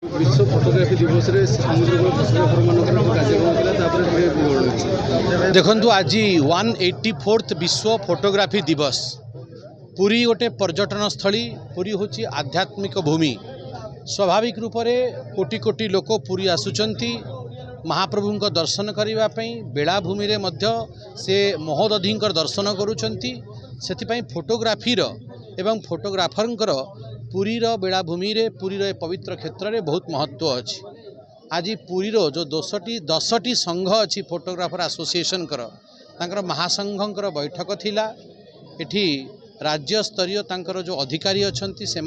विश्व फोटोग्राफी दिवस रे समुद्र फोटोग्राफर मान कार्यक्रम देखु आज 184th विश्व फोटोग्राफी दिवस। पुरी गोटे पर्यटन स्थली, पुरी हूँ आध्यात्मिक भूमि। स्वाभाविक रूप से कोटी कोटी लोक पुरी आसुचंती महाप्रभु दर्शन करने। बेलाभूमि रे मध्य से महोदधि दर्शन करुचंती। सेथिपाई फोटोग्राफीर एवं फोटोग्राफर पुरीर बेलाभूमि रे पुरीर पवित्र क्षेत्र में बहुत महत्व अच्छी। आज पुरीर जो 10टी संघ अच्छी फोटोग्राफर एसोसिएशन तांकर महासंघर बैठक थिला। एठी राज्य स्तरीय तांकर जो अधिकारी अच्छी से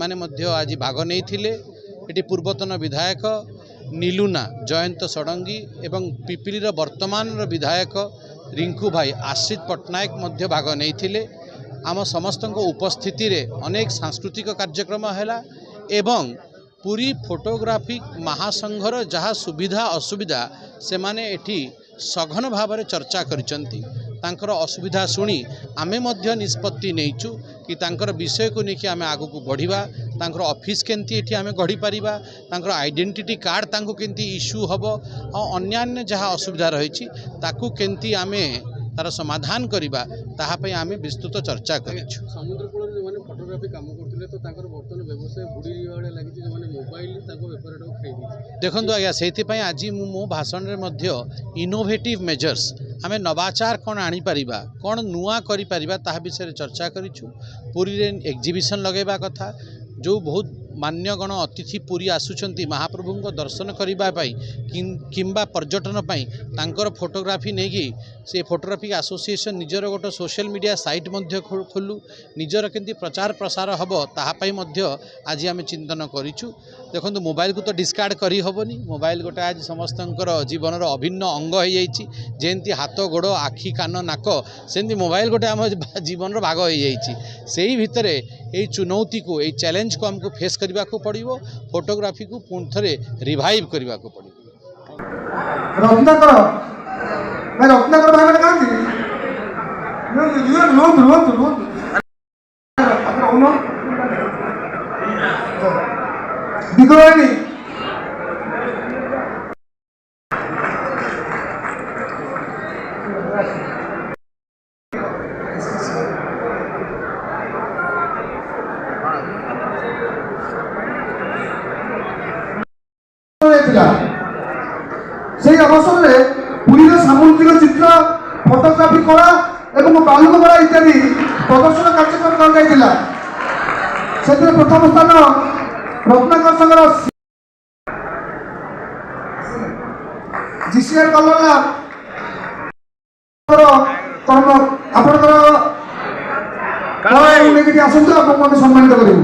आज भाग नहीं थिले। एठी पूर्वतन विधायक नीलुना जयंत षडंगी एवं पिपिलीर वर्तमान विधायक रिंकू भाई आशिष पट्टनायक मध्य भाग नहीं थिले। आम समस्त उपस्थिति रे अनेक सांस्कृतिक कार्यक्रम हैला एवं पूरी फोटोग्राफी महासंघर जहाँ सुविधा असुविधा से माने एठी सघन भाव में चर्चा करिसंती। तांकर असुविधा शुणी आमे मध्य निष्पत्ति नहींचु कि तांकर विषय को लेकिन आमे आगु को बढ़िबा। तांकर ऑफिस केंती एठी आमे गढ़ी पारिबा, तांकर आइडेंटिटी कार्ड तांको केंती इश्यू हबो और अन्यान्य जहाँ असुविधा रही ताकू केंती आमे तार समाधान करवा ताहापई आमे विस्तृत चर्चा करिछु। समुद्र कूल जो माने फोटोग्राफी काम करथिले तो तांकर वर्तमान व्यवसाय बुडी वाले लागि जो माने मोबाइल ताको व्यापार खाई दी। देखंतु आज्ञा सेति पई आज मो भाषण रे मध्य इनोवेटिव मेजर्स आमे नवाचार कोन आनी परिबा, कोन नुआ करि परिबा ताहा विषय चर्चा करिछु। पुरी रे एग्जिबिशन लगेबा कथा, जो बहुत मान्यगण अतिथि पुरी आसुचंती महाप्रभु को दर्शन करने किंबा पर्यटन पाई तांकर फोटोग्राफी नहीं से फोटोग्राफी एसोसिएशन निजर गोटे सोशल मीडिया साइट मध्य खोलू निजर केंती प्रचार प्रसार हम ताहापाई मध्य आज आम चिंतन करिछु। देखो मोबाइल को तो डिस्कार्ड करी हबनी। मोबाइल गोटे आज समस्त जीवन अभिन्न अंग हो जाइए। जेमती हाथ गोड़ आखि कान नाक सेमती मोबाइल गोटे आम जीवन भाग हो जाइए। से ही भितर यही चुनौती को यही चैलेंज को हमको फेस करने को पड़ो। फोटोग्राफी को पुणी थे रिवाइव करने को पड़ो। रत्नाकर भाई कहां दिगवानी से अवसर में पुरी सामुद्रिक चित्र फोटोग्राफी कला और बालुक कला इत्यादि प्रदर्शन कार्यक्रम कर प्रथम स्थान रत्नाकर संघर जीसीआर कलर कर्म आपंकर आसतु आप सम्मानित करूँ।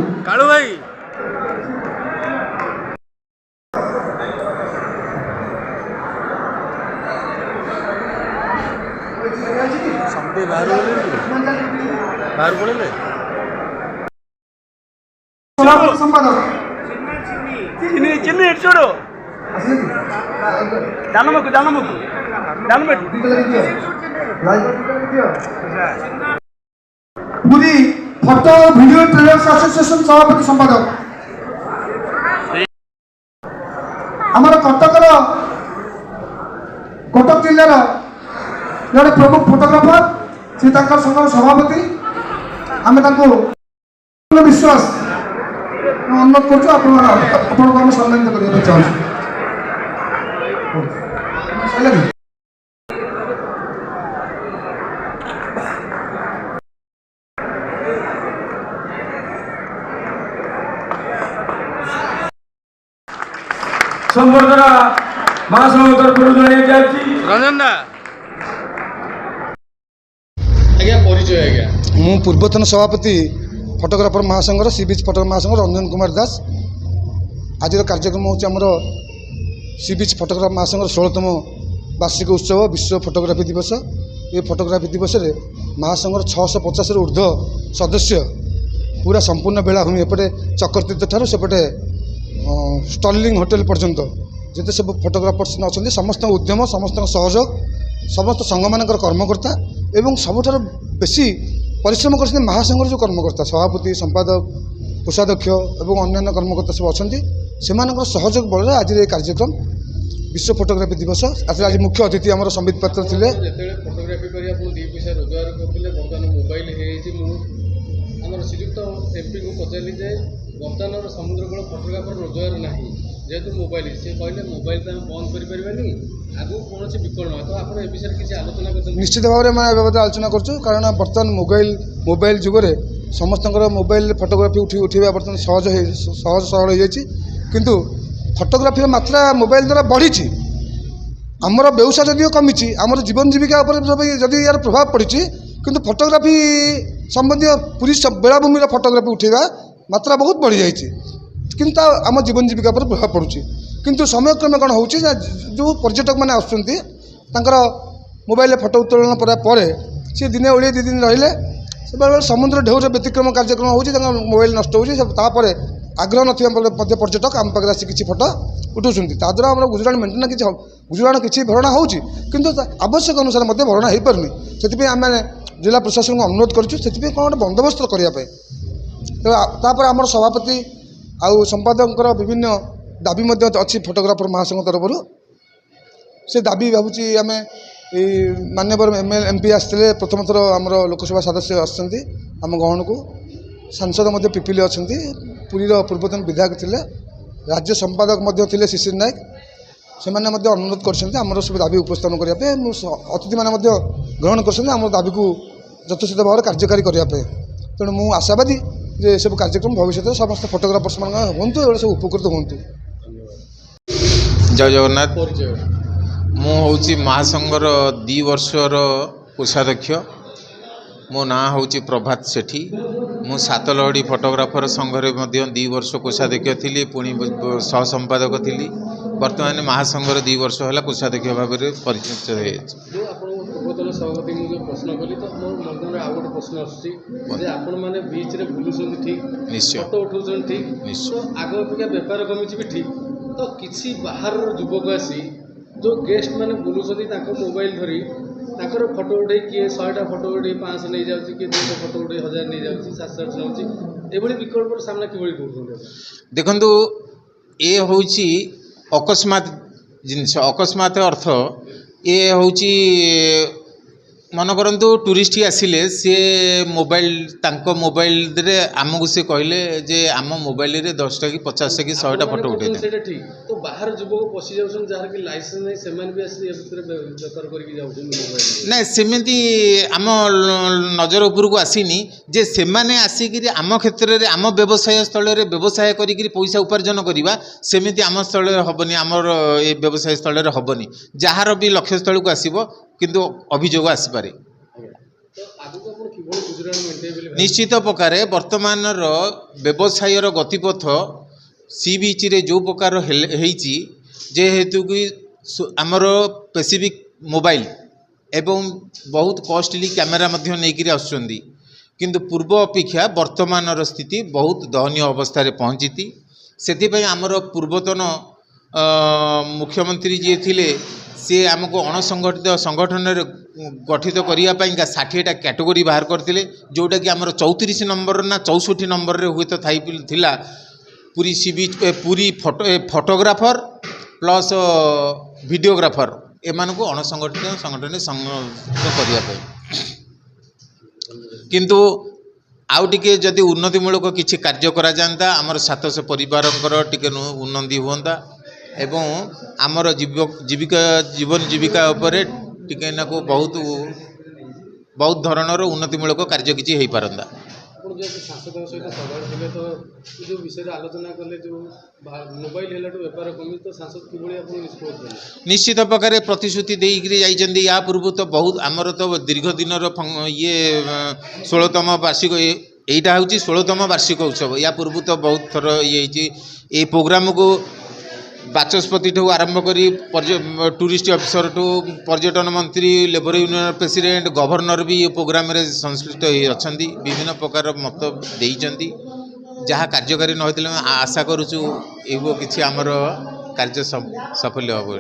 संपादक చూడు దానముకు पुरी फोटो वीडियो ट्रेलर्स एसोसिएशन सभापति संपादक आमर कटक जिलार जड़े प्रमुख फोटोग्राफर से संघर सभापति आम विश्वास अनुरोध कर सम्मानित करने चाहूँ। संबर्धना महासंघ तरफ रंजन दा आज्ञा परिचय आज्ञा मु पूर्वतन सभापति फोटोग्राफर महासंघर सी बीच फोटोग्राफर महासंघ रंजन कुमार दास। आज कार्यक्रम होमर सी बीच फोटोग्राफर महासंघर 16तम वार्षिक उत्सव विश्व फोटोग्राफी दिवस। ये फोटोग्राफी दिवस रे महासंघर 650 ऊर्ध्व सदस्य पूरा संपूर्ण बेलाभूमि एपटे चक्रतीर्थ ठारू सेपटे स्टर्लिंग होटेल पर्यंत जिते सब फोटोग्राफर्स अच्छा समस्त उद्यम समस्त सहयोग समस्त संघ मान कर्मकर्ता एवं सबुठ बेसी परिश्रम कर महासंघर जो कर्मकर्ता सभापति संपादक कोषाध्यक्ष और अन्य कर्मकर्ता सब अच्छा से सहयोग बल आज ये कार्यक्रम विश्व फोटोग्राफी दिवस आज मुख्य अतिथि आम संबित पात्र थे। फोटोग्राफी कर दी पैसा रोजगार करते बर्तमान मोबाइल आम श्रीयुक्त एमपी को पचारि जे बर्तमान समुद्रकूल फोटोग्राफर रोजगार ना जेहेतु मोबाइल से कहले मोबाइल तो बंद करें आगू कौन विकल्प ना तो आप विषय किसी आलोचना कर निश्चित भाव में बाबद आलोचना करूँ कारण बर्तमान मोबाइल जुगरे समस्त मोबाइल फोटोग्राफी उठा बर्तमान सहज सरल हो किंतु फोटोग्राफी मात्रा मोबाइल द्वारा बढ़ी आमर व्यवसाय जदिव कमी आमर जीवन जीविका जदि यार प्रभाव पड़ी किंतु फोटोग्राफी संबंधी पूरी बेलाभूमि फोटोग्राफी उठेगा मात्रा बहुत बढ़ी जाइए किंतु आम जीवन जीविका पर प्रभाव पड़ुछि किंतु समय क्रमे कौन हो जो पर्यटक मैंने आसुँच मोबाइल फोटो उत्तोलन पर सी दिने ओडिए 2 दिन रहिले से बेले समुद्र ढेउर व्यतिक्रम कार्यक्रम हो मोबाइल नष्ट होपर आग्रह ना पर्यटक आम पाखे आसी किसी फोटो उठाऊँ ताद्वारा आम गुजराण मेन्टेन कि गुजराण किसी भरणा हो आवश्यक अनुसार भरणा हो पारनी से आम जिला प्रशासन को अनुरोध करूँ कौन गोटे बंदोबस्त करने आम सभापति आउ संपादक विभिन्न दाबी अच्छी फोटोग्राफर महासंघ तरफ से दाबी भावुँ आम मान्यवर एमपी आसते प्रथम थर आम लोकसभा सदस्य आम गहन को सांसद पिपिली अच्छा पुरीर पूर्वतन विधायक थे राज्य संपादक थे शिशिर नायक से अनुरोध कर सब दाबी उपस्थापन करने अतिथि मैंने ग्रहण कर दाबी को यथोचित भाव कार्यकारी करने तेणु मु आशावादी जे सब कार्यक्रम भविष्य समस्त फोटोग्राफर्स मान हूँ ये सब उपकृत हूँ। जय जगन्नाथ मुझे महासंघर 2 वर्षर कोषाध्यक्ष मो ना हूँ प्रभात सेठी मु सातलहड़ी फोटोग्राफर संघरे 2 वर्ष कोषाध्यक्ष थी पुणी सह संपादक थी बर्तमान महासंघर 2 वर्ष है कोषाध्यक्ष भाव में परिचय पूर्वतन सभापति मुझे प्रश्न कली तो मोर मन में आउ गोटे प्रश्न आसने बीच में बुलूँ ठीक निश्चय फोटो उठाऊँ ठीक निश्चय तो आग अपेक्षा बेपार कमी भी ठीक तो किसी बाहर युवक आसी जो गेस्ट मैंने बुलूँ मोबाइल धरी ताकर फोटो उठे किए 100टा फोटो उठे 500 नहीं जाऊँगी किए 200 फोटो उठे 1000 नहीं जाऊँगी 700 नौची ये विकल्प सामना कि देखु ये हूँ अकस्मात जिनस अकस्मात अर्थ ये हूँ मन करंतु टूरिस्ट आसिले सी मोबाइल तांको मोबाइल रे आमको से कहले जे आम मोबाइल रे 10टा कि 50टा कि 100टा फोटो उठे सेटा ठीक तो बाहर युवक पशि जाउछन जार कि लाइसेंस नै सेमान भी आसी एतर बेकार करके जाउछन मोबाइल ना सेमिति आम नजर ऊपर को आसीनी जे सेमाने आसिक आम क्षेत्र में आम व्यवसाय स्थल रे व्यवसाय करी पैसा उपार्जन करवा सेमिति आम स्थल हेनी आमर ये व्यवसाय स्थल रे हेनी जार भी लक्ष्य स्थल को आसब किंतु अभियोग आसपे निश्चित प्रकार वर्तमान व्यवसाय गतिपथ सी बीच रे जो प्रकार जेहेतु कि आमर पेसिफिक मोबाइल एवं बहुत कॉस्टली कैमेरा नहीं आसुँच किंतु पूर्व अपेक्षा वर्तमान स्थिति बहुत दयनीय अवस्था पहुँची से आमर पूर्वतन मुख्यमंत्री जी थिले सी आमको अणसंगठित संगठन गठित करने 60टा कैटेगरी बाहर करते जोटा कि आमर 34 नंबर ना 64 नंबर रे हुए तो थिला पूरी सी बीच पूरी फोटोग्राफर प्लस वीडियोग्राफर एमान को अणसंगठित संगठन संगठित करने किंतु आउ टिके जदि उन्नतिमूलक किसी कार्य करा जाता आमर 700 परिवार टिके उन्नति हुआ एवं आमर जीविका जीवन जीविका उपरे टिके ना को बहुत धरणर उन्नतिमूलक कार्य किसी हो पारंता सांसद सहित सभा थे तो जो विषय आलोचना कले जो मोबाइल बेपार कमी तो सांसद कि निष्पत्ति निश्चित प्रकार प्रतिश्रुति देकर जाइए या पूर्व तो बहुत आमर तो दीर्घ दिन ये 16तम वार्षिक यहीटा हूँ 16तम वार्षिक उत्सव या पूर्व तो बहुत थर ये प्रोग्राम को बाचस्पति ठू आरंभ करी टूरिस्ट ऑफिसर ठू पर्यटन मंत्री लेबर यूनियन प्रेसिडेंट गवर्नर भी ये प्रोग्राम रे संश्लिष्ट अच्छा विभिन्न प्रकार मत देइचंती जहाँ कार्यकारी न होते आशा करूँ ये किसी आमर कार्य सफल हो।